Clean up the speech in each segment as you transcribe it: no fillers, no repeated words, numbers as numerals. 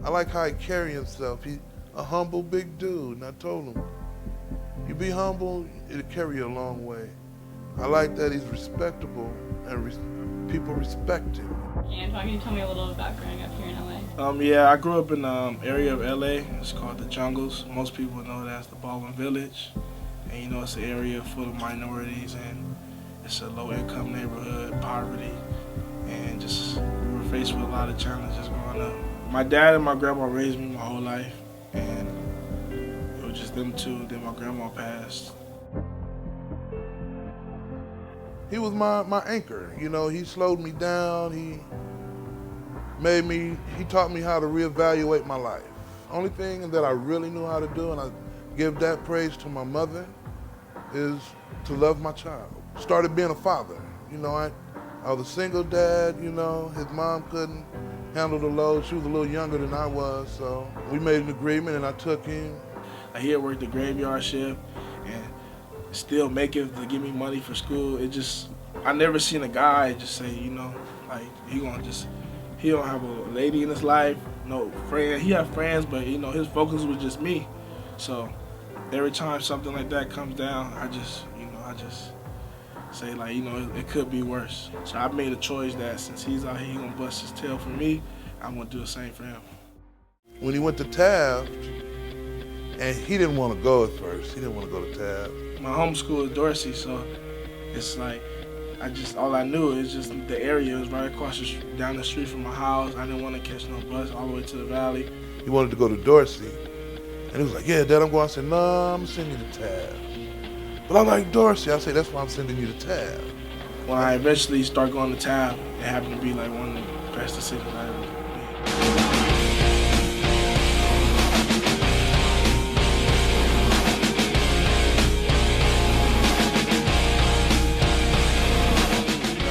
I like how he carry himself. He a humble big dude, and I told him, you be humble, it'll carry you a long way. I like that he's respectable and people respect him. Antwaun, can you tell me a little about growing up here in LA? Yeah, I grew up in the area of LA. It's called the Jungles. Most people know that as the Baldwin Village. And you know, it's an area full of minorities, and it's a low-income neighborhood, poverty, and just we were faced with a lot of challenges growing up. My dad and my grandma raised me my whole life, and it was just them two. Then my grandma passed. He was my anchor. You know, he slowed me down. He taught me how to reevaluate my life. Only thing that I really knew how to do, and I give that praise to my mother, is to love my child. Started being a father. You know, I was a single dad, you know, his mom couldn't handle the load. She was a little younger than I was, so we made an agreement and I took him. He had worked the graveyard shift and still make it to give me money for school. I never seen a guy just say, you know, like he don't have a lady in his life, no friend. He had friends, but you know, his focus was just me. So every time something like that comes down, I just say like, you know, it could be worse. So I made a choice that since he's out here, he gonna bust his tail for me, I'm gonna do the same for him. When he went to Taft, and he didn't want to go at first. He didn't want to go to Taft. My home school is Dorsey, so it's like, all I knew is just the area. It was right across down the street from my house. I didn't want to catch no bus all the way to the valley. He wanted to go to Dorsey, and he was like, yeah, Dad, I'm going. I said, no, I'm sending you to Taft. But I like Dorsey. I said, that's why I'm sending you to Taft. When I eventually start going to Taft, it happened to be like one of the best decisions I ever made.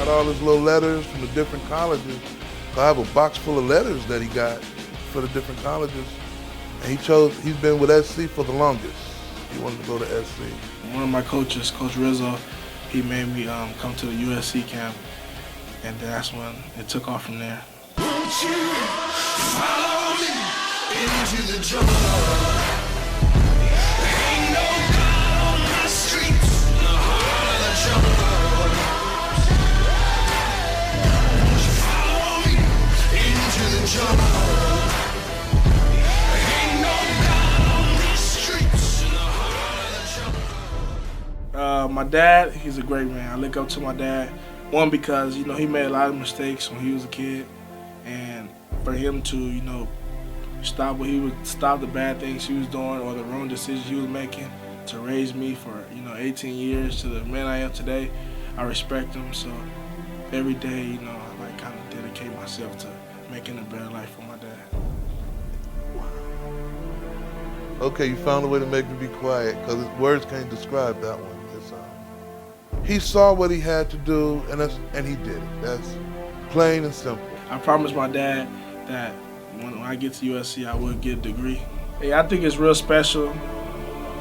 All his little letters from the different colleges. So I have a box full of letters that he got for the different colleges. And he's been with SC for the longest. He wanted to go to SC. One of my coaches, Coach Rizzo, he made me come to the USC camp. And that's when it took off from there. Won't you follow me into the jungle? Ain't no God on my streets, in the heart of the jungle. My dad, he's a great man. I look up to my dad. One, because, you know, he made a lot of mistakes when he was a kid. And for him to, you know, stop the bad things he was doing or the wrong decisions he was making to raise me for, you know, 18 years to the man I am today, I respect him. So every day, you know, I like kind of dedicate myself to making a better life for my dad. Okay, you found a way to make me be quiet, because words can't describe that one. He saw what he had to do, and he did it. That's plain and simple. I promised my dad that when I get to USC, I would get a degree. Hey, I think it's real special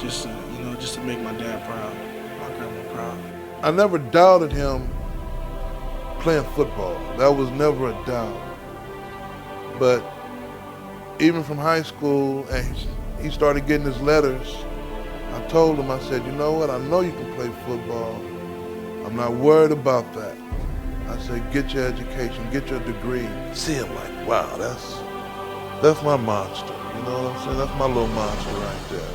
just to make my dad proud, my grandma proud. I never doubted him playing football. That was never a doubt. But even from high school, and he started getting his letters, I told him, I said, you know what, I know you can play football. I'm not worried about that. I said, get your education, get your degree. See him like, wow, that's my monster. You know what I'm saying? That's my little monster right there.